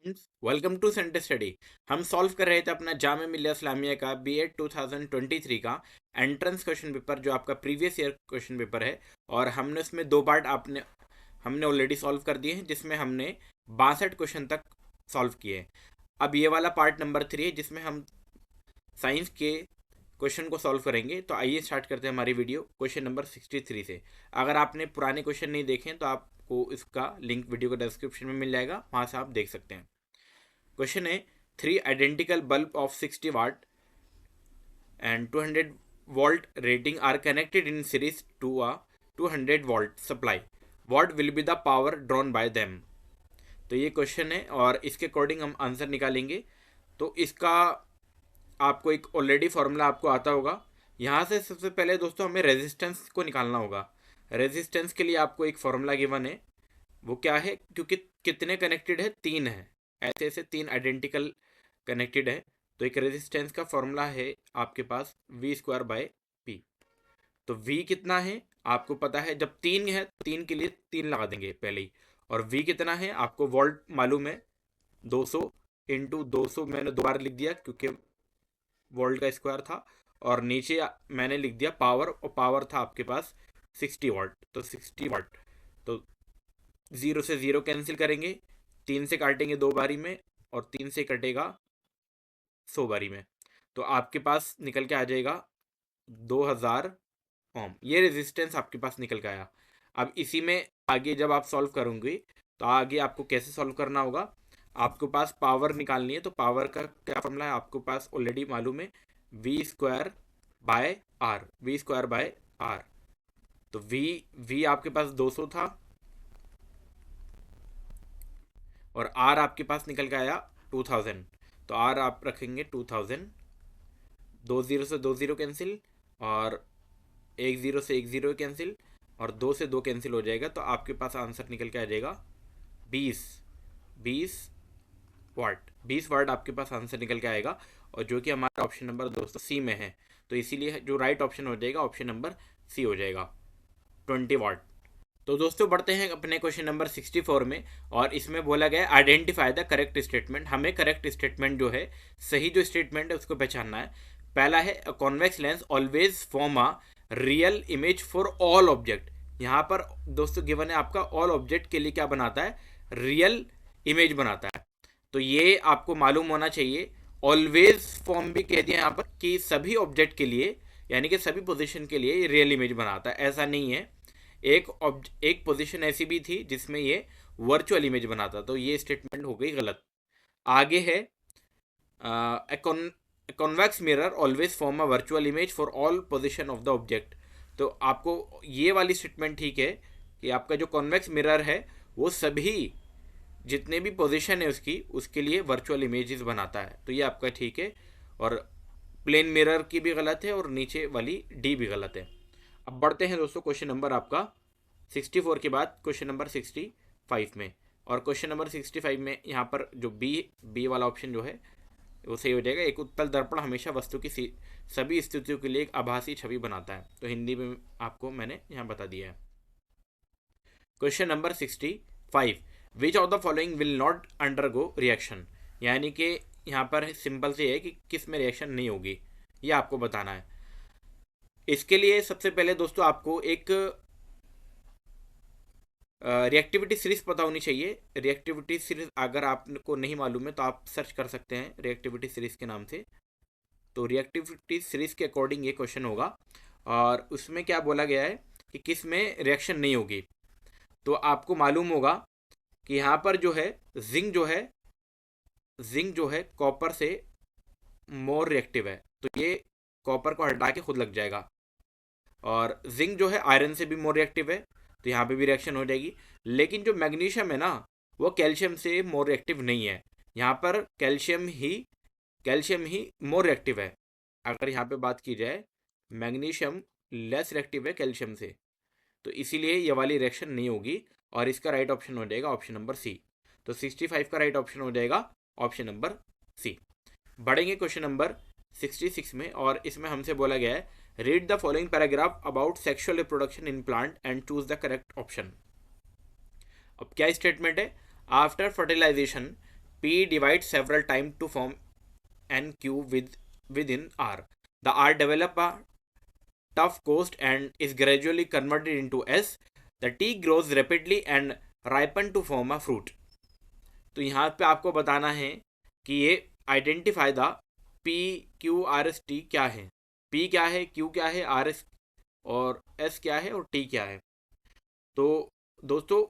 Welcome to centre study. हम solve कर रहे थे अपना जामिया मिल्लिया इस्लामिया का बीएड 2023 का एंट्रेंस क्वेश्चन पेपर, जो आपका प्रीवियस ईयर क्वेश्चन पेपर है। और हमने उसमें दो पार्ट हमने ऑलरेडी सॉल्व कर दिए हैं, जिसमें हमने 62 क्वेश्चन तक सॉल्व किए हैं। अब ये वाला पार्ट नंबर 3 है, जिसमें हम साइंस के क्वेश्चन को सॉल्व करेंगे। तो आइए स्टार्ट करते हैं हमारी वीडियो क्वेश्चन नंबर 63 से। अगर आपने पुराने क्वेश्चन नहीं देखे तो आपको इसका लिंक वीडियो के डिस्क्रिप्शन में मिल जाएगा, वहाँ से आप देख सकते हैं। क्वेश्चन है, three identical bulb of 60 watt and 200 volt rating are connected in series to a 200 volt supply. What will be the power drawn by them. तो ये क्वेश्चन है और इसके अकॉर्डिंग हम आंसर निकालेंगे। तो इसका आपको एक ऑलरेडी फॉर्मूला आपको आता होगा। यहाँ से सबसे पहले दोस्तों हमें रेजिस्टेंस को निकालना होगा। रेजिस्टेंस के लिए आपको एक फॉर्मूला गिवन है, वो क्या है, क्योंकि कितने कनेक्टेड है, तीन है। ऐसे ऐसे तीन आइडेंटिकल कनेक्टेड है, तो एक रेजिस्टेंस का फॉर्मूला है आपके पास वी स्क्वायर बाय पी। तो वी कितना है आपको पता है, जब तीन है तीन के लिए तीन लगा देंगे पहले ही। और वी कितना है आपको वोल्ट मालूम है, 200 इंटू 200 मैंने दो बार लिख दिया क्योंकि वोल्ट का स्क्वायर था। और नीचे मैंने लिख दिया पावर, और पावर था आपके पास 60 वाट, तो 60 वाट। तो ज़ीरो से ज़ीरो कैंसिल करेंगे, तीन से काटेंगे दो बारी में, और तीन से कटेगा 100 बारी में। तो आपके पास निकल के आ जाएगा 2000 ओम। ये रेजिस्टेंस आपके पास निकल के आया। अब इसी में आगे जब आप सॉल्व करोगे तो आगे आपको कैसे सॉल्व करना होगा, आपके पास पावर निकालनी है। तो पावर का क्या फॉर्मूला है आपको पास ऑलरेडी मालूम है, V square by R, V square by R. तो वी आपके पास 200 था, और आर आपके पास निकल के आया 2000। तो आर आप रखेंगे 2000, दो जीरो से दो जीरो कैंसिल, और एक जीरो से एक जीरो कैंसिल, और दो से दो कैंसिल हो जाएगा। तो आपके पास आंसर निकल के आ जाएगा 20 20 वाट। 20 वाट आपके पास आंसर निकल के आएगा, और जो कि हमारा ऑप्शन नंबर दोस्तों सी में है। तो इसीलिए जो राइट ऑप्शन हो जाएगा ऑप्शन नंबर सी हो जाएगा, 20 वाट। तो दोस्तों बढ़ते हैं अपने क्वेश्चन नंबर 64 में। और इसमें बोला गया आइडेंटिफाई द करेक्ट स्टेटमेंट। हमें करेक्ट स्टेटमेंट जो है, सही जो स्टेटमेंट है उसको पहचानना है। पहला है, convex lens always form a real image for all object. यहाँ पर दोस्तों गिवन है आपका ऑल ऑब्जेक्ट के लिए क्या बनाता है, रियल इमेज बनाता है। तो ये आपको मालूम होना चाहिए। ऑलवेज फॉर्म भी कह दिया यहाँ पर कि सभी ऑब्जेक्ट के लिए, यानी कि सभी पोजीशन के लिए रियल इमेज बनाता है, ऐसा नहीं है। एक पोजीशन ऐसी भी थी जिसमें ये वर्चुअल इमेज बनाता, तो ये स्टेटमेंट हो गई गलत। आगे है, convex mirror always form a virtual image for all position of the object. तो आपको ये वाली स्टेटमेंट ठीक है कि आपका जो कॉन्वेक्स मिरर है वो सभी जितने भी पोजीशन है उसकी, उसके लिए वर्चुअल इमेजेस बनाता है, तो ये आपका ठीक है। और प्लेन मिरर की भी गलत है, और नीचे वाली डी भी गलत है। अब बढ़ते हैं दोस्तों क्वेश्चन नंबर आपका 64 के बाद क्वेश्चन नंबर 65 में। और क्वेश्चन नंबर 65 में यहाँ पर जो बी वाला ऑप्शन जो है वो सही हो जाएगा। एक उत्तल दर्पण हमेशा वस्तु की सभी स्थितियों के लिए एक आभासी छवि बनाता है। तो हिंदी में आपको मैंने यहाँ बता दिया है। Question number 65, which of the following will not undergo reaction. यानी कि यहाँ पर सिंपल से है कि किस में रिएक्शन नहीं होगी, ये आपको बताना है। इसके लिए सबसे पहले दोस्तों आपको एक रिएक्टिविटी सीरीज पता होनी चाहिए। रिएक्टिविटी सीरीज अगर आपको नहीं मालूम है तो आप सर्च कर सकते हैं रिएक्टिविटी सीरीज के नाम से। तो रिएक्टिविटी सीरीज के अकॉर्डिंग ये क्वेश्चन होगा, और उसमें क्या बोला गया है कि किस में रिएक्शन नहीं होगी। तो आपको मालूम होगा कि यहाँ पर जो है जिंक जो है कॉपर से मोर रिएक्टिव है, तो ये कॉपर को हटा के खुद लग जाएगा। और जिंक जो है आयरन से भी मोर रिएक्टिव है, तो यहाँ पे भी रिएक्शन हो जाएगी। लेकिन जो मैग्नीशियम है ना, वो कैल्शियम से मोर रिएक्टिव नहीं है। यहाँ पर कैल्शियम ही मोर रिएक्टिव है। अगर यहाँ पे बात की जाए, मैग्नीशियम लेस रिएक्टिव है कैल्शियम से, तो इसीलिए ये वाली रिएक्शन नहीं होगी। और इसका राइट ऑप्शन हो जाएगा ऑप्शन नंबर सी। तो 65 का राइट ऑप्शन हो जाएगा ऑप्शन नंबर सी। बढ़ेंगे क्वेश्चन नंबर 66 में, और इसमें हमसे बोला गया है, read the following paragraph about sexual reproduction in plant and choose the correct option. अब क्या स्टेटमेंट है, after fertilization P divides several times to form N Q within R. The R develop a tough coast and is gradually converted into S. The T grows rapidly and ripen to form a fruit. तो यहाँ पे आपको बताना है कि ये identify the P Q R S T क्या है, P क्या है, Q क्या है, R S और S क्या है और T क्या है। तो दोस्तों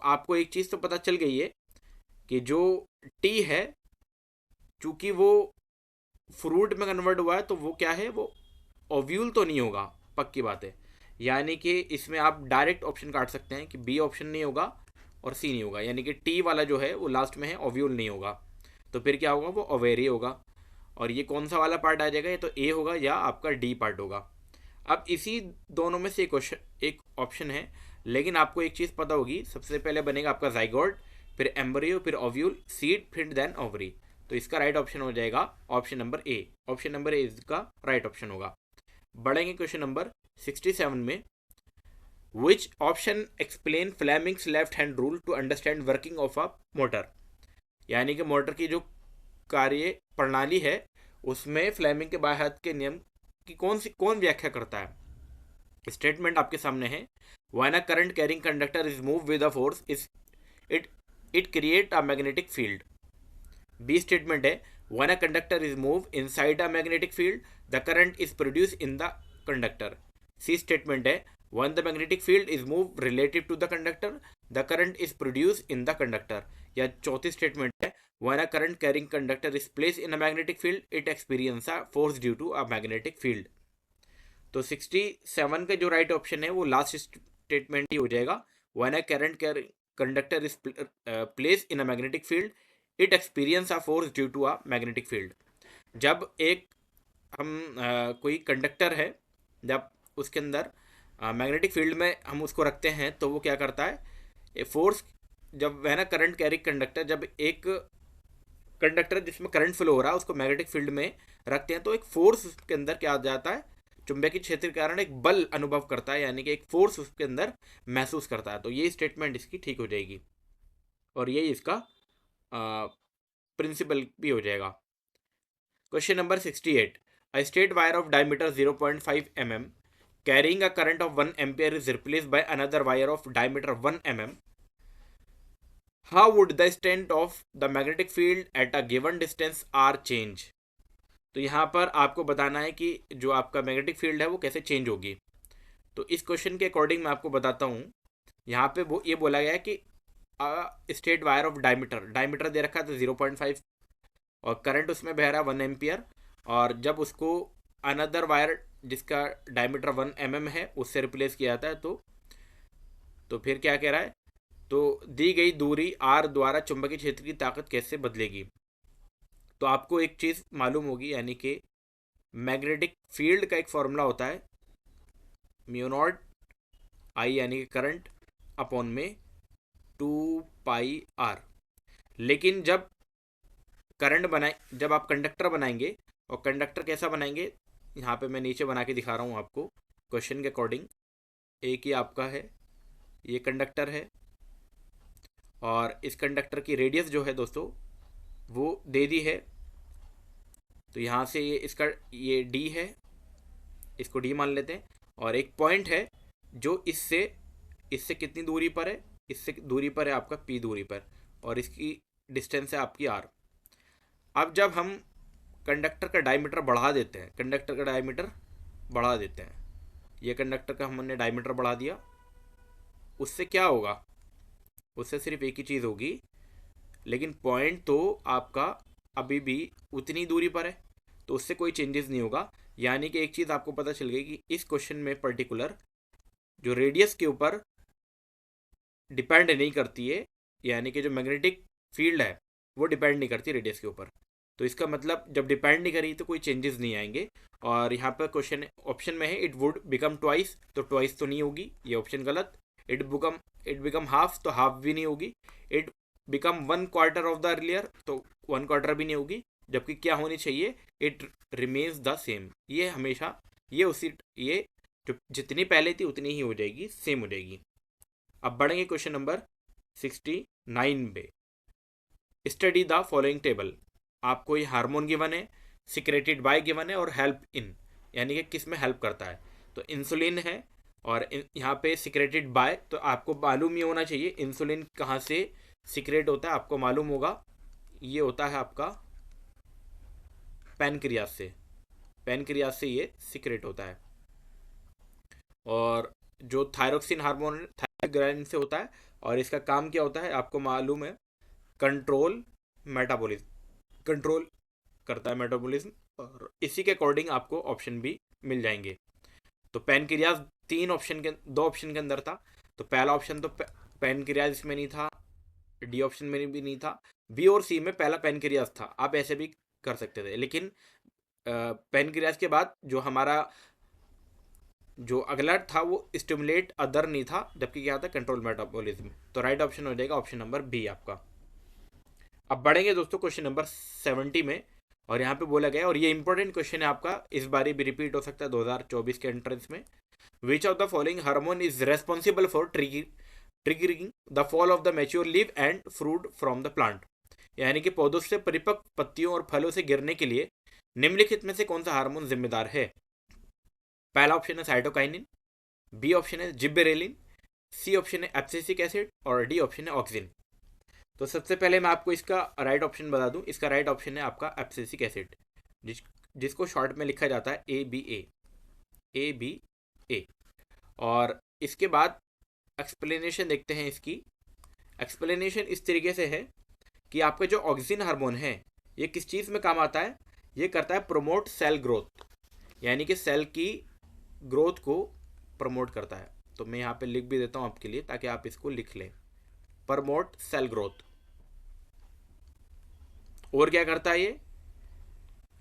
आपको एक चीज़ तो पता चल गई है कि जो T है चूँकि वो फ्रूट में कन्वर्ट हुआ है तो वो क्या है, वो ओव्यूल तो नहीं होगा, पक्की बात है। यानी कि इसमें आप डायरेक्ट ऑप्शन काट सकते हैं कि बी ऑप्शन नहीं होगा और सी नहीं होगा, यानी कि टी वाला जो है वो लास्ट में है, ओव्यूल नहीं होगा। तो फिर क्या होगा, वो ओवेरी होगा। और ये कौन सा वाला पार्ट आ जाएगा, ये तो ए होगा या आपका डी पार्ट होगा। अब इसी दोनों में से एक ऑप्शन है, लेकिन आपको एक चीज़ पता होगी, सबसे पहले बनेगा आपका जाइगोट, फिर एम्ब्रियो, फिर ओव्यूल, सीड, फिर देन ओवरी। तो इसका राइट ऑप्शन हो जाएगा option number A. Option number A इसका राइट ऑप्शन होगा। बढ़ेंगे क्वेश्चन नंबर 67 में। Which option explain Fleming's left hand rule to understand working of a motor. यानी कि मोटर की जो कार्य प्रणाली है उसमें फ्लेमिंग के बाएं हाथ के नियम की कौन व्याख्या करता है। स्टेटमेंट आपके सामने है। When a current carrying conductor is move with a force is it it create a magnetic field. B statement है। When a conductor is move inside a magnetic field the current is produce in the conductor. C statement है। When the magnetic field is move relative to the conductor the current is produce in the conductor. या चौथी statement है। When a current carrying conductor is place in a magnetic field it experience a force due to a magnetic field. तो 67 का जो right option है वो last statement ही हो जाएगा। When a current conductor is place in a magnetic field it experience a force due to a magnetic field. जब एक हम कोई कंडक्टर है, जब उसके अंदर मैग्नेटिक फील्ड में हम उसको रखते हैं तो वो क्या करता है, ए फोर्स, जब वह ना करंट कैरी कंडक्टर, जब एक कंडक्टर जिसमें करंट फ्लो हो रहा है उसको मैग्नेटिक फील्ड में रखते हैं तो एक फोर्स उसके अंदर क्या आ जाता है, चुंबकीय क्षेत्र के कारण एक बल अनुभव करता है, यानी कि एक फोर्स उसके अंदर महसूस करता है। तो ये स्टेटमेंट इसकी ठीक हो जाएगी और यही इसका प्रिंसिपल भी हो जाएगा। Question number 68। A straight wire of diameter 0.5 mm carrying a current of 1 ampere is replaced by another wire of diameter 1 mm. How would the extent of the magnetic field at a given distance R change? तो यहाँ पर आपको बताना है कि जो आपका magnetic field है वो कैसे चेंज होगी। तो इस क्वेश्चन के अकॉर्डिंग मैं आपको बताता हूँ। यहाँ पे वो ये बोला गया है कि स्ट्रेट वायर ऑफ डायमीटर दे रखा था 0.5 और करंट उसमें बह रहा है 1 एम्पियर, और जब उसको अनदर वायर जिसका डायमीटर 1 mm है उससे रिप्लेस किया जाता है तो फिर क्या कह रहा है, तो दी गई दूरी R द्वारा चुंबकीय क्षेत्र की ताकत कैसे बदलेगी। तो आपको एक चीज़ मालूम होगी, यानी कि मैग्नेटिक फील्ड का एक फॉर्मूला होता है म्यू नॉट I, यानी कि करंट अपॉन में 2πr। लेकिन जब जब आप कंडक्टर बनाएंगे, और कंडक्टर कैसा बनाएंगे, यहाँ पे मैं नीचे बना के दिखा रहा हूँ आपको क्वेश्चन के अकॉर्डिंग। एक ही आपका है, ये कंडक्टर है और इस कंडक्टर की रेडियस जो है दोस्तों वो दे दी है। तो यहाँ से ये डी है, इसको डी मान लेते हैं, और एक पॉइंट है जो इससे कितनी दूरी पर है, इससे दूरी पर है आपका पी दूरी पर, और इसकी डिस्टेंस है आपकी आर। अब जब हम कंडक्टर का डायमीटर बढ़ा देते हैं, ये कंडक्टर का हमने डायमीटर बढ़ा दिया, उससे क्या होगा, उससे सिर्फ एक ही चीज़ होगी, लेकिन पॉइंट तो आपका अभी भी उतनी दूरी पर है, तो उससे कोई चेंजेस नहीं होगा। यानी कि एक चीज़ आपको पता चल गई कि इस क्वेश्चन में पर्टिकुलर जो रेडियस के ऊपर डिपेंड नहीं करती है, यानी कि जो मैग्नेटिक फील्ड है वो डिपेंड नहीं करती रेडियस के ऊपर। तो इसका मतलब जब डिपेंड नहीं करी तो कोई चेंजेस नहीं आएंगे। और यहाँ पर क्वेश्चन ऑप्शन में है इट वुड बिकम ट्वाइस, तो ट्वाइस तो नहीं होगी, ये ऑप्शन गलत। इट बिकम हाफ, तो हाफ भी नहीं होगी। It become 1/4 of the earlier, तो 1/4 भी नहीं होगी। जबकि क्या होनी चाहिए, इट रिमेन्स द सेम, ये हमेशा ये जो जितनी पहले थी उतनी ही हो जाएगी, सेम हो जाएगी। अब बढ़ेंगे क्वेश्चन नंबर 69 पे। Study the following table. आपको ये हार्मोन गिवन है, सिक्रेटेड बाय गिवन है और हेल्प इन, यानी कि किस में हेल्प करता है। तो इंसुलिन है और यहाँ पे सिक्रेटेड बाय, तो आपको मालूम ही होना चाहिए इंसुलिन कहाँ से सिक्रेट होता है, आपको मालूम होगा ये होता है आपका पैनक्रियाज से, पैनक्रियाज से ये सिक्रेट होता है। और जो थायरोक्सिन हार्मोन थायराइड ग्लैंड से होता है और इसका काम क्या होता है आपको मालूम है, कंट्रोल मेटाबॉलिज्म, कंट्रोल करता है मेटाबॉलिज्म, और इसी के अकॉर्डिंग आपको ऑप्शन भी मिल जाएंगे। तो पैनक्रियाज दो ऑप्शन के अंदर था, तो पहला ऑप्शन तो पैनक्रियाज इसमें नहीं था, डी ऑप्शन में भी नहीं था, बी और सी में पहला पैनक्रियाज था। आप ऐसे भी कर सकते थे, लेकिन पैनक्रियाज के बाद जो हमारा जो अगला था वो स्टिमुलेट अदर नहीं था, जबकि क्या था कंट्रोल मेटाबॉलिज्म। तो राइट ऑप्शन हो जाएगा ऑप्शन नंबर बी आपका। अब बढ़ेंगे दोस्तों क्वेश्चन नंबर 70 में, और यहाँ पे बोला गया, और ये इंपॉर्टेंट क्वेश्चन है आपका, इस बार भी रिपीट हो सकता है 2024 के एंट्रेंस में। विच of the following hormone is responsible for triggering the fall of the mature leave and fruit from the plant, यानी कि पौधों से परिपक्व पत्तियों और फलों से गिरने के लिए निम्नलिखित में से कौन सा हार्मोन जिम्मेदार है। पहला ऑप्शन है साइटोकाइनिन, बी ऑप्शन है जिब्बेरेलिन, सी ऑप्शन है एब्सिसिक एसिड और डी ऑप्शन है ऑक्सिन। तो सबसे पहले मैं आपको इसका राइट ऑप्शन बता दूं, इसका राइट ऑप्शन है आपका एब्सिसिक एसिड, जिसको शॉर्ट में लिखा जाता है ABA। और इसके बाद एक्सप्लेनेशन देखते हैं इसकी। एक्सप्लेनेशन इस तरीके से है कि आपका जो ऑक्सिन हार्मोन है ये किस चीज़ में काम आता है, ये करता है प्रमोट सेल ग्रोथ, यानी कि सेल की ग्रोथ को प्रमोट करता है। तो मैं यहाँ पे लिख भी देता हूँ आपके लिए ताकि आप इसको लिख लें, प्रमोट सेल ग्रोथ। और क्या करता है ये,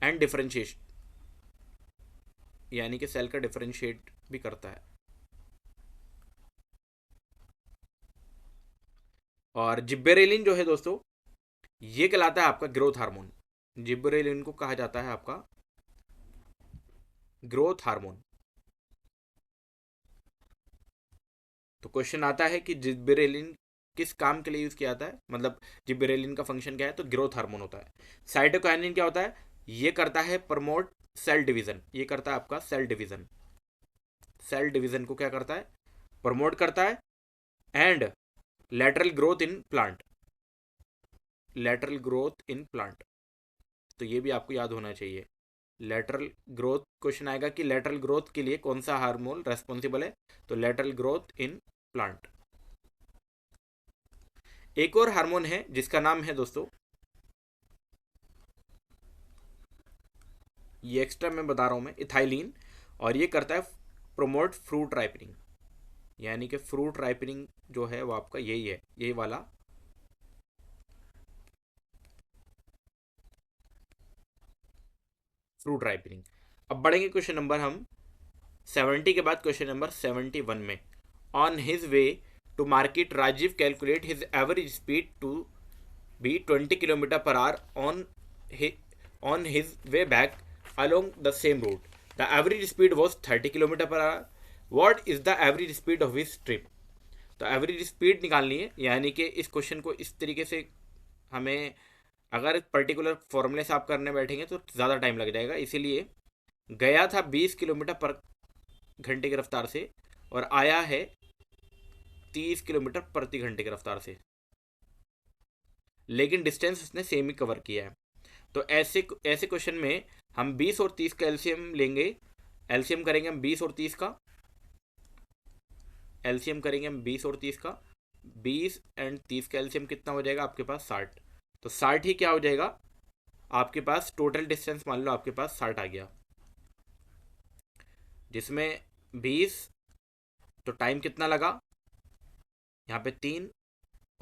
एंड डिफरेंशिएशन, यानी कि सेल का डिफरेंशिएट भी करता है। और जिब्बेरेलिन जो है दोस्तों, ये कहलाता है आपका ग्रोथ हार्मोन। जिब्बेरेलिन को कहा जाता है आपका ग्रोथ हार्मोन। तो क्वेश्चन आता है कि जिब्बेरेलिन किस काम के लिए यूज किया जाता है, मतलब जिब्बेरेलिन का फंक्शन क्या है, तो ग्रोथ हार्मोन होता है। साइटोकाइनिन क्या होता है, ये करता है प्रमोट सेल डिवीजन, ये करता है आपका सेल डिवीजन। सेल डिवीजन को क्या करता है, प्रमोट करता है। And lateral growth in plant, lateral growth in plant, तो ये भी आपको याद होना चाहिए। लेटरल ग्रोथ क्वेश्चन आएगा कि लेटरल ग्रोथ के लिए कौन सा हार्मोन रेस्पॉन्सिबल है, तो लेटरल ग्रोथ इन प्लांट। एक और हार्मोन है जिसका नाम है दोस्तों, ये एक्स्ट्रा मैं बता रहा हूं मैं, इथाइलिन, और ये करता है प्रोमोट फ्रूट राइपनिंग, यानी कि फ्रूट राइपनिंग जो है वो आपका यही है, यही वाला फ्रूट राइपनिंग। अब बढ़ेंगे क्वेश्चन नंबर हम 70 के बाद क्वेश्चन नंबर 71 में। On his way to market Rajiv calculate his average speed to be 20 kilometre per hour on his way back along the same route. The average speed was 30 kilometre per hour. What is the average speed of his trip? तो average speed निकालनी है, यानी कि इस question को इस तरीके से हमें अगर पर्टिकुलर फॉर्मूले से आप करने बैठेंगे तो ज़्यादा टाइम लग जाएगा, इसीलिए गया था 20 किलोमीटर पर घंटे की रफ्तार से और आया है 30 किलोमीटर प्रति घंटे की रफ्तार से, लेकिन डिस्टेंस उसने सेम ही कवर किया है। तो ऐसे क्वेश्चन में हम 20 और 30 का एलसीएम लेंगे, एलसीएम करेंगे हम 20 और 30 का, एलसीएम करेंगे हम 20 और 30 का, 20 एंड 30 का एलसीएम कितना हो जाएगा आपके पास 60। तो 60 ही क्या हो जाएगा आपके पास, टोटल डिस्टेंस मान लो आपके पास 60 आ गया, जिसमें 20, तो टाइम कितना लगा यहाँ पे 3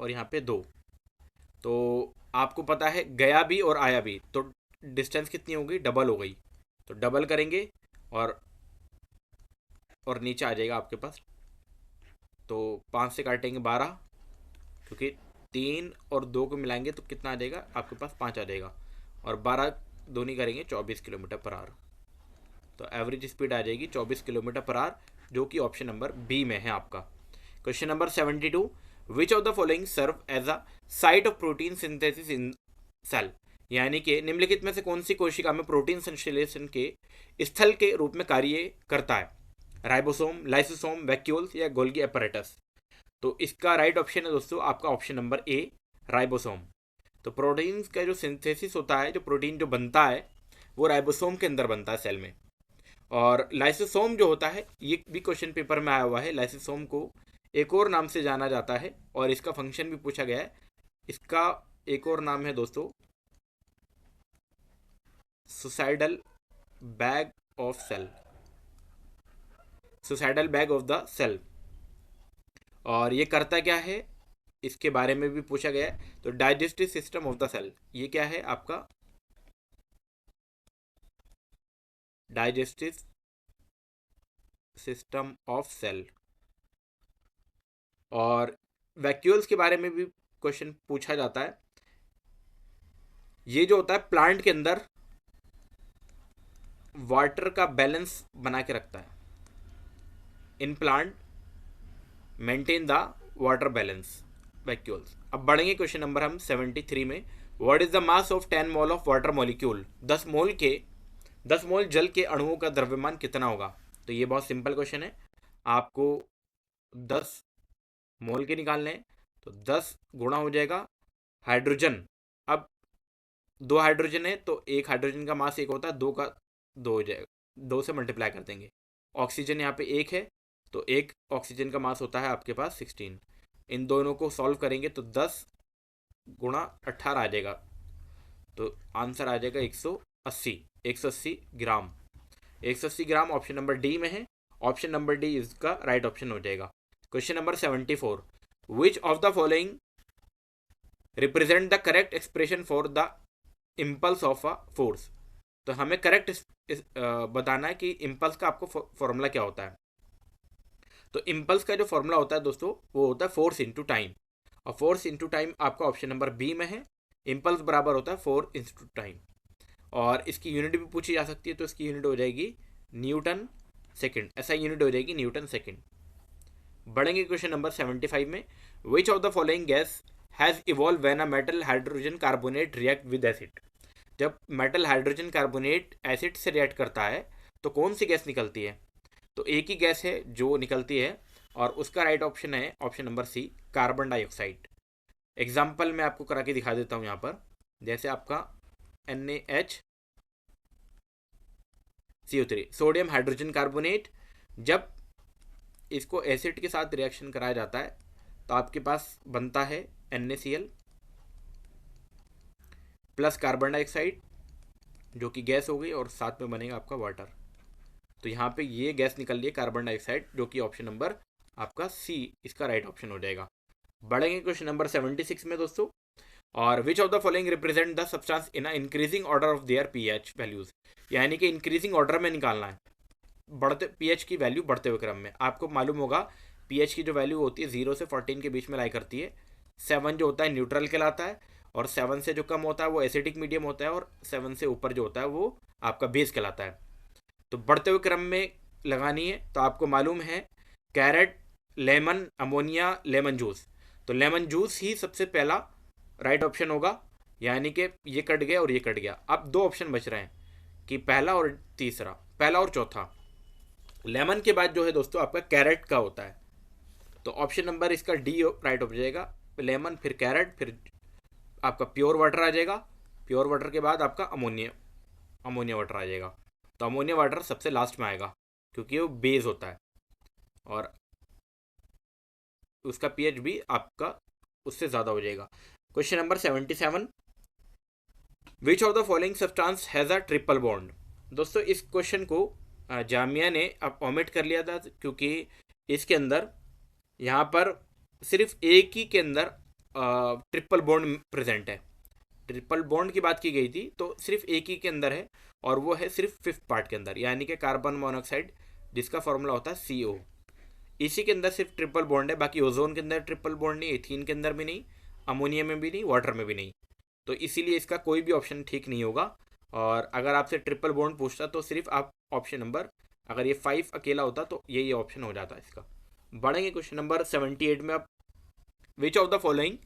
और यहाँ पे 2, तो आपको पता है गया भी और आया भी, तो डिस्टेंस कितनी हो गई, डबल हो गई। तो डबल करेंगे और नीचे आ जाएगा आपके पास, तो 5 से काटेंगे 12, क्योंकि 3 और 2 को मिलाएंगे तो कितना आ जाएगा आपके पास 5 आ जाएगा, और 12 दोनों करेंगे 24 किलोमीटर पर आवर। तो एवरेज स्पीड आ जाएगी 24 किलोमीटर पर आवर, जो कि ऑप्शन नंबर बी में है आपका। Question number 72, which of the following serve as a site of protein synthesis in cell, यानी कि निम्नलिखित में से कौन सी कोशिका में प्रोटीन संश्लेषण के स्थल के रूप में कार्य करता है? राइबोसोम, लाइसोसोम, वैक्यूल्स या गोल्गी apparatus। तो इसका राइट ऑप्शन है दोस्तों आपका ऑप्शन नंबर ए, राइबोसोम। तो प्रोटीन का जो सिंथेसिस होता है, जो प्रोटीन जो बनता है, वो राइबोसोम के अंदर बनता है सेल में। और लाइसोसोम जो होता है, ये भी क्वेश्चन पेपर में आया हुआ है, लाइसोसोम को एक और नाम से जाना जाता है और इसका फंक्शन भी पूछा गया है। इसका एक और नाम है दोस्तों suicidal bag of cell, suicidal bag of the cell. और ये करता क्या है, इसके बारे में भी पूछा गया है। तो digestive system of the cell, ये क्या है आपका डाइजेस्टिव सिस्टम ऑफ सेल। और वैक्यूल्स के बारे में भी क्वेश्चन पूछा जाता है। ये जो होता है प्लांट के अंदर वाटर का बैलेंस बना के रखता है। In plant maintain the water balance, vacuoles. अब बढ़ेंगे क्वेश्चन नंबर हम 73 में। What is the mass of 10 mole of water molecule? 10 मोल जल के अणुओं का द्रव्यमान कितना होगा? तो ये बहुत सिंपल क्वेश्चन है, आपको 10 मोल के निकालने हैं। तो 10 गुणा हो जाएगा हाइड्रोजन। अब 2 हाइड्रोजन है तो एक हाइड्रोजन का मास 1 होता है, 2 का 2 हो जाएगा, 2 से मल्टीप्लाई कर देंगे। ऑक्सीजन यहाँ पे 1 है तो एक ऑक्सीजन का मास होता है आपके पास 16। इन दोनों को सॉल्व करेंगे तो 10 गुणा 18 आ जाएगा, तो आंसर आ जाएगा 180 ग्राम। 180 ग्राम ऑप्शन नंबर डी में है। ऑप्शन नंबर डी इसका राइट ऑप्शन हो जाएगा। Question number 74, which of the following represent the correct expression for the impulse of a force? तो हमें करेक्ट बताना है कि इम्पल्स का आपको फॉर्मूला क्या होता है। तो इम्पल्स का जो फॉर्मूला होता है दोस्तों, वो होता है फोर्स इंटू टाइम। और फोर्स इंटू टाइम आपका ऑप्शन नंबर बी में है। इम्पल्स बराबर होता है 4 इंटू टाइम। और इसकी यूनिट भी पूछी जा सकती है, तो इसकी यूनिट हो जाएगी न्यूटन सेकेंड। ऐसा यूनिट हो जाएगी न्यूटन सेकेंड। बढ़ेंगे क्वेश्चन नंबर 75 में। विच of the following gas has evolve when a metal hydrogen carbonate react with acid? जब मेटल हाइड्रोजन कार्बोनेट एसिड से रिएक्ट करता है तो कौन सी गैस निकलती है? तो एक ही गैस है जो निकलती है और उसका राइट ऑप्शन है option number C, carbon dioxide. Example मैं आपको करा के दिखा देता हूँ यहाँ पर। जैसे आपका NaHCO3 सोडियम हाइड्रोजन कार्बोनेट, जब इसको एसिड के साथ रिएक्शन कराया जाता है तो आपके पास बनता है NaCl प्लस कार्बन डाइऑक्साइड जो कि गैस हो गई, और साथ में बनेगा आपका वाटर। तो यहाँ पे ये गैस निकल रही है कार्बन डाइऑक्साइड, जो कि ऑप्शन नंबर आपका सी इसका राइट ऑप्शन हो जाएगा। बढ़ेंगे क्वेश्चन नंबर 76 में दोस्तों। और विच of the following represent the substance in increasing order of their pH values? यानी कि इंक्रीजिंग ऑर्डर में निकालना है, बढ़ते पीएच की वैल्यू बढ़ते हुए क्रम में। आपको मालूम होगा पीएच की जो वैल्यू होती है 0 से 14 के बीच में लाई करती है। 7 जो होता है न्यूट्रल कहलाता है, और 7 से जो कम होता है वो एसिडिक मीडियम होता है, और 7 से ऊपर जो होता है वो आपका बेस कहलाता है। तो बढ़ते हुए क्रम में लगानी है। तो आपको मालूम है carrot, lemon, ammonia, lemon juice. तो लेमन जूस ही सबसे पहला राइट ऑप्शन होगा, यानी कि ये कट गया और ये कट गया। अब 2 ऑप्शन बच रहे हैं कि पहला और तीसरा, पहला और चौथा। लेमन के बाद जो है दोस्तों आपका कैरेट का होता है, तो ऑप्शन नंबर इसका डी राइट हो जाएगा। लेमन, फिर कैरेट, फिर आपका प्योर वाटर आ जाएगा। प्योर वाटर के बाद आपका अमोनिया वाटर आ जाएगा। तो अमोनिया वाटर सबसे लास्ट में आएगा क्योंकि वो बेस होता है और उसका पीएच भी आपका उससे ज़्यादा हो जाएगा। Question number 77, which of the following substance has a triple bond? दोस्तों इस क्वेश्चन को जामिया ने अब ओमिट कर लिया था क्योंकि इसके अंदर यहाँ पर सिर्फ एक ही के अंदर ट्रिपल बॉन्ड प्रेजेंट है। ट्रिपल बॉन्ड की बात की गई थी तो सिर्फ एक ही के अंदर है, और वो है सिर्फ 5th पार्ट के अंदर, यानी कि कार्बन मोनोऑक्साइड, जिसका फॉर्मूला होता है CO। इसी के अंदर सिर्फ ट्रिपल बॉन्ड है, बाकी ओजोन के अंदर ट्रिपल बॉन्ड नहीं, एथीन के अंदर भी नहीं, अमोनिया में भी नहीं, वाटर में भी नहीं। तो इसीलिए इसका कोई भी ऑप्शन ठीक नहीं होगा। और अगर आपसे ट्रिपल बॉन्ड पूछता तो सिर्फ आप ऑप्शन नंबर, अगर ये 5 अकेला होता तो यही ऑप्शन हो जाता इसका। बढ़ेंगे क्वेश्चन नंबर 78 में। अब विच of the following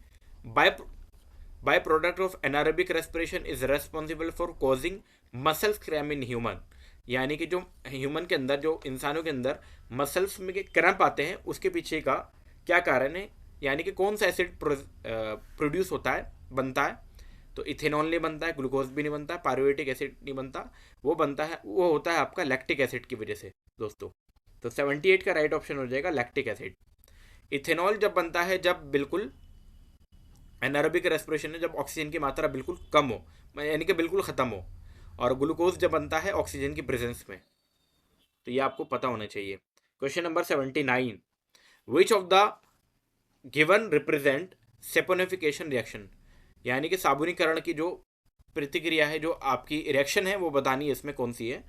by product of anaerobic respiration is responsible for causing muscles cramp in human, यानी कि जो ह्यूमन के अंदर, जो इंसानों के अंदर मसल्स में क्रैम्प आते हैं, उसके पीछे का क्या कारण है, यानी कि कौन सा एसिड प्रोड्यूस होता है, बनता है। तो इथेनॉल नहीं बनता है, ग्लूकोज भी नहीं बनता, पायरुवेटिक एसिड नहीं बनता, वो बनता है, वो होता है आपका लैक्टिक एसिड की वजह से दोस्तों। तो 78 का राइट ऑप्शन हो जाएगा लैक्टिक एसिड। इथेनॉल जब बनता है जब बिल्कुल एनारोबिक रेस्पिरेशन है, जब ऑक्सीजन की मात्रा बिल्कुल कम हो, यानी कि बिल्कुल ख़त्म हो, और ग्लूकोज जब बनता है ऑक्सीजन की प्रेजेंस में। तो ये आपको पता होना चाहिए। Question number 79, which of the given represent saponification reaction, यानी कि साबुनीकरण की जो प्रतिक्रिया है, जो आपकी रिएक्शन है, वो बतानी है इसमें कौन सी है।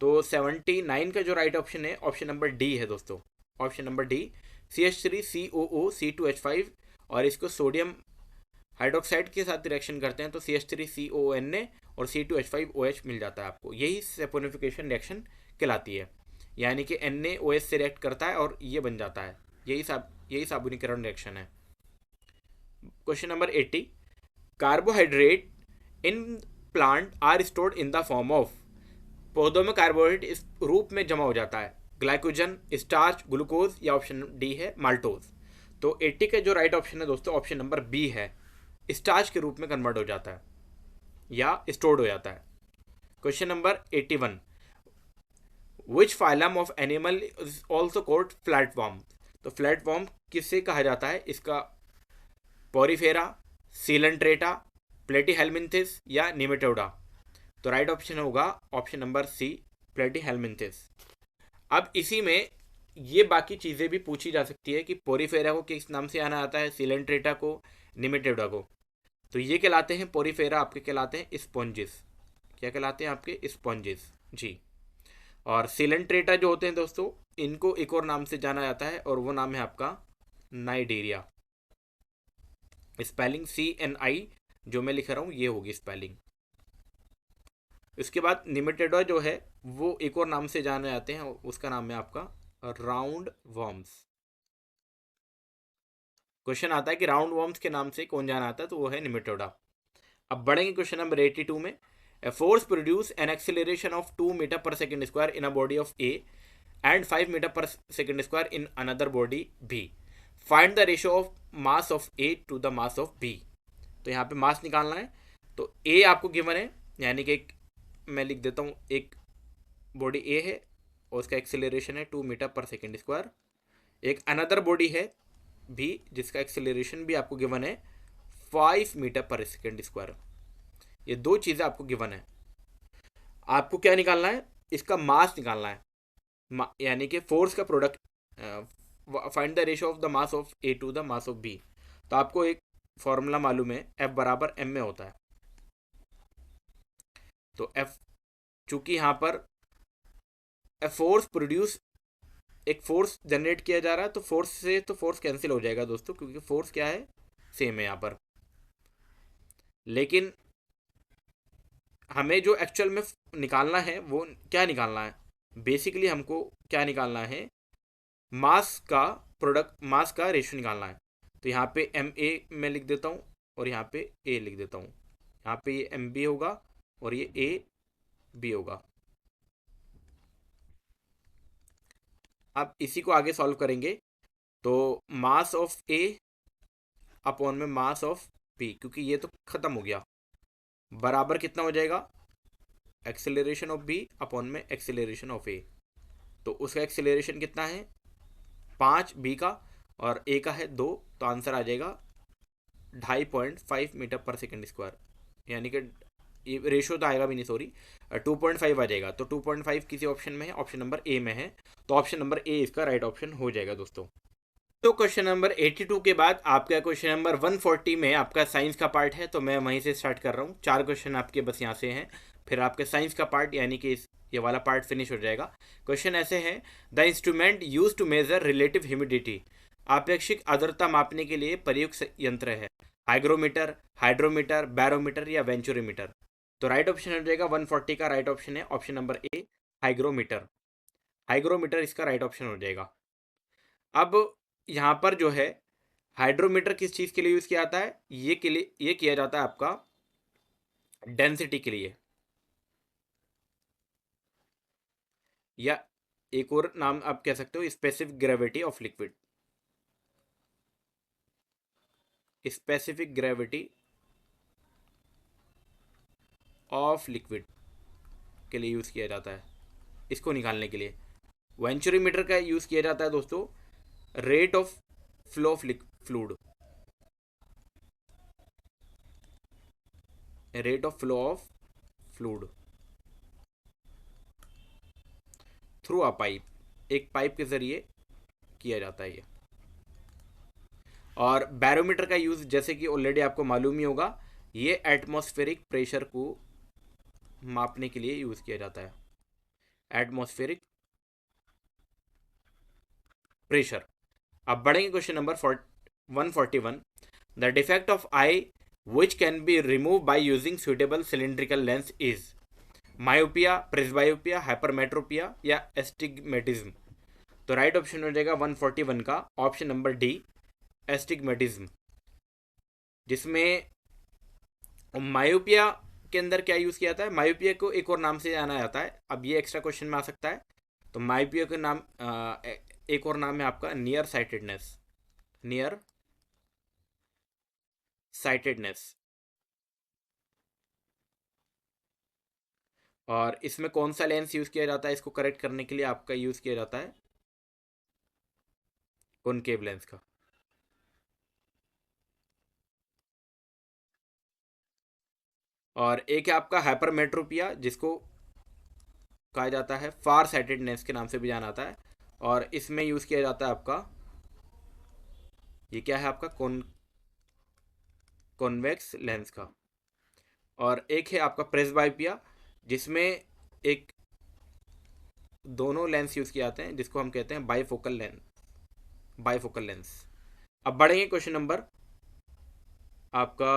तो 79 का जो राइट ऑप्शन है ऑप्शन नंबर डी है दोस्तों, option number D. CH3COO C2H5, और इसको सोडियम हाइड्रोक्साइड के साथ रिएक्शन करते हैं तो CH3CONA और C2H5OH मिल जाता है आपको, यही सेपोनिफिकेशन रिएक्शन कहलाती है, यानी कि NaOH से रिएक्ट करता है और ये बन जाता है, यही साबुनीकरण रिएक्शन है। Question number 80, carbohydrate in plant are stored in the form of, पौधों में कार्बोहाइड्रेट इस रूप में जमा हो जाता है, ग्लाइकोजन, स्टार्च, ग्लूकोज, या ऑप्शन डी है माल्टोज। तो 80 का जो राइट ऑप्शन है दोस्तों ऑप्शन नंबर बी है, स्टार्च के रूप में कन्वर्ट हो जाता है या स्टोर्ड हो जाता है। Question number 81, which phylum of animal is also called flatworm, तो फ्लैटवर्म किससे कहा जाता है, इसका पोरीफेरा, सीलेंट्रेटा, प्लेटीहेल्मिन्थिस या निमेटोडा। तो राइट ऑप्शन होगा ऑप्शन नंबर सी, प्लेटीहेल्मिन्थिस। अब इसी में ये बाकी चीज़ें भी पूछी जा सकती है कि पोरीफेरा को किस नाम से आना आता है, सीलेंट्रेटा को, निमेटोडा को। तो ये कहलाते हैं पोरीफेरा, आपके कहलाते हैं स्पॉन्जिस। क्या कहलाते हैं आपके, स्पॉन्जिस जी। और सीलेंट्रेटा जो होते हैं दोस्तों, इनको एक और नाम से जाना जाता है और वो नाम है आपका नाइडेरिया। स्पेलिंग CNI जो मैं लिख रहा हूँ ये होगी स्पेलिंग। इसके बाद निमेटोडा जो है वो एक और नाम से जाने जाते हैं, उसका नाम है आपका राउंड वर्म्स। क्वेश्चन आता है कि राउंड वर्म्स के नाम से कौन जाना आता है, तो वो है निमेटोडा। अब बढ़ेंगे क्वेश्चन नंबर 82 में। A force produce an acceleration of 2 metre per second square in a body of A and 5 metre per second square in another body B, find the ratio of mass of A to the mass of B. तो यहाँ पे मास निकालना है। तो ए आपको given है, यानी कि मैं लिख देता हूँ, एक बॉडी ए है और उसका एक्सेलरेशन है 2 मीटर पर सेकेंड स्क्वायर। एक अनदर बॉडी है बी जिसका एक्सेलरेशन भी आपको गिवन है 5 मीटर पर सेकेंड स्क्वायर। ये दो चीज़ें आपको गिवन है। आपको क्या निकालना है, इसका मास निकालना है, यानी कि फोर्स का product, find the ratio of the mass of A to the mass of B. तो आपको एक फॉर्मूला मालूम है, F बराबर M में होता है। तो F, चूंकि यहाँ पर फोर्स प्रोड्यूस, एक फोर्स जनरेट किया जा रहा है, तो फोर्स से तो फोर्स कैंसिल हो जाएगा दोस्तों, क्योंकि फोर्स क्या है, सेम है यहाँ पर। लेकिन हमें जो एक्चुअल में निकालना है वो क्या निकालना है, बेसिकली हमको क्या निकालना है, मास का प्रोडक्ट, मास का रेशियो निकालना है। तो यहाँ पे MA मैं लिख देता हूँ और यहाँ पे A लिख देता हूँ। यहाँ पे ये MB होगा और ये AB होगा। अब इसी को आगे सॉल्व करेंगे तो मास ऑफ A अपॉन में मास ऑफ B, क्योंकि ये तो ख़त्म हो गया, बराबर कितना हो जाएगा, एक्सेलरेशन ऑफ B अपॉन में एक्सेलरेशन ऑफ A। तो उसका एक्सेलरेशन कितना है 5 B का, और A का है 2, तो आंसर आ जाएगा 2.5 मीटर पर सेकेंड स्क्वायर, यानी कि ये रेशियो तो आएगा भी नहीं, सॉरी, 2.5 आ जाएगा। तो 2.5 किसी ऑप्शन में है, ऑप्शन नंबर ए में है, तो ऑप्शन नंबर ए इसका राइट ऑप्शन हो जाएगा दोस्तों। तो क्वेश्चन नंबर 82 के बाद आपका क्वेश्चन नंबर 140 में आपका साइंस का पार्ट है, तो मैं वहीं से स्टार्ट कर रहा हूँ। 4 क्वेश्चन आपके बस यहाँ से हैं, फिर आपके साइंस का पार्ट यानी कि ये वाला पार्ट फिनिश हो जाएगा। क्वेश्चन ऐसे हैं, the instrument use to measure relative humidity, आपेक्षिक आर्द्रता मापने के लिए प्रयुक्त यंत्र है, हाइग्रोमीटर, हाइड्रोमीटर, बैरोमीटर या वेंचुरीमीटर। तो राइट ऑप्शन हो जाएगा 140 का राइट ऑप्शन है option number A, hygrometer. Hygrometer इसका राइट ऑप्शन हो जाएगा। अब यहाँ पर जो है हाइड्रोमीटर किस चीज़ के लिए यूज़ किया जाता है? ये किया जाता है आपका डेंसिटी के लिए, या एक और नाम आप कह सकते हो specific gravity of liquid. Specific gravity of liquid के लिए यूज़ किया जाता है, इसको निकालने के लिए। वेंचुरीमीटर का यूज़ किया जाता है दोस्तों rate of flow of fluid, rate of flow of fluid through a pipe, एक पाइप के ज़रिए किया जाता है ये। और बैरोमीटर का यूज़ जैसे कि ऑलरेडी आपको मालूम ही होगा, ये एटमॉस्फेरिक प्रेशर को मापने के लिए यूज़ किया जाता है, एटमॉस्फेरिक प्रेशर। अब बढ़ेंगे question number 141। The defect of I which can be remove by using suitable cylindrical lens is myopia, presbyopia, hypermetropia या एस्टिग्मेटिज्म। तो राइट ऑप्शन हो जाएगा 141 का ऑप्शन नंबर डी, एस्टिग्मेटिज्म, जिसमें मायोपिया के अंदर क्या यूज़ किया जाता है? मायोपिया को एक और नाम से जाना जाता है, अब ये एक्स्ट्रा क्वेश्चन में आ सकता है। तो मायोपिया का नाम एक और नाम है आपका नियर साइटेडनेस, नियर साइटेडनेस। और इसमें कौन सा लेंस यूज़ किया जाता है इसको करेक्ट करने के लिए? आपका यूज़ किया जाता है कॉनकेव लेंस का। और एक है आपका हाइपरमेट्रोपिया, जिसको कहा जाता है फार साइटेडनेस के नाम से भी जाना जाता है, और इसमें यूज़ किया जाता है आपका, ये क्या है आपका, कॉन्वेक्स लेंस का। और एक है आपका प्रेसबायोपिया, जिसमें एक दोनों लेंस यूज़ किए जाते हैं, जिसको हम कहते हैं बाईफोकल लेंस, बाईफोकल लेंस। अब बढ़ेंगे क्वेश्चन नंबर आपका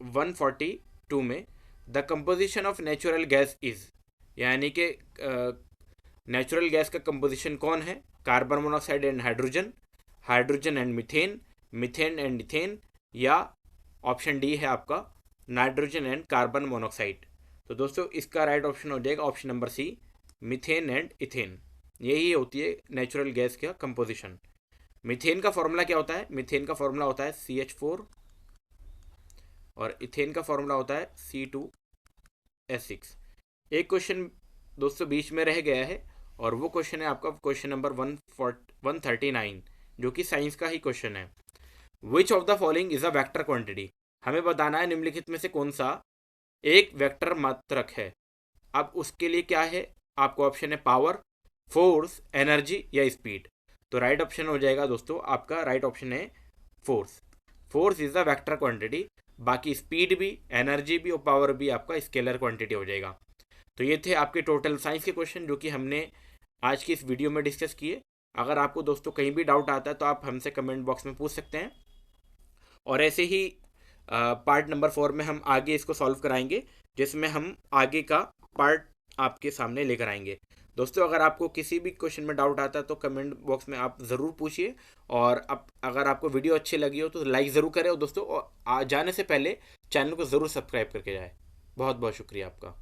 142 में। The composition of natural gas is, यानी कि नेचुरल गैस का कंपोजिशन कौन है? Carbon monoxide and hydrogen, hydrogen and methane, methane and ethane, या ऑप्शन डी है आपका नाइट्रोजन एंड कार्बन मोनोऑक्साइड। तो दोस्तों इसका राइट ऑप्शन हो जाएगा option number C, methane and ethane. यही होती है नेचुरल गैस का कंपोजिशन। मीथेन का फॉर्मूला क्या होता है? मीथेन का फॉर्मूला होता है CH4, और इथेन का फॉर्मूला होता है C2H6। एक क्वेश्चन दोस्तों बीच में रह गया है, और वो क्वेश्चन है आपका क्वेश्चन नंबर 139, जो कि साइंस का ही क्वेश्चन है। विच of the following is a vector quantity? हमें बताना है निम्नलिखित में से कौन सा एक वेक्टर मात्रक है। अब उसके लिए क्या है? आपको ऑप्शन है पावर, फोर्स, एनर्जी या स्पीड। तो राइट ऑप्शन हो जाएगा दोस्तों आपका, राइट ऑप्शन है force. Force is the vector quantity, बाकी स्पीड भी, एनर्जी भी और पावर भी आपका स्केलर क्वांटिटी हो जाएगा। तो ये थे आपके टोटल साइंस के क्वेश्चन जो कि हमने आज की इस वीडियो में डिस्कस किए। अगर आपको दोस्तों कहीं भी डाउट आता है तो आप हमसे कमेंट बॉक्स में पूछ सकते हैं, और ऐसे ही पार्ट नंबर 4 में हम आगे इसको सॉल्व कराएंगे, जिसमें हम आगे का पार्ट आपके सामने लेकर आएंगे। दोस्तों अगर आपको किसी भी क्वेश्चन में डाउट आता है तो कमेंट बॉक्स में आप ज़रूर पूछिए, और अगर आपको वीडियो अच्छी लगी हो तो लाइक ज़रूर करें, और दोस्तों जाने से पहले चैनल को ज़रूर सब्सक्राइब करके जाए। बहुत बहुत शुक्रिया आपका।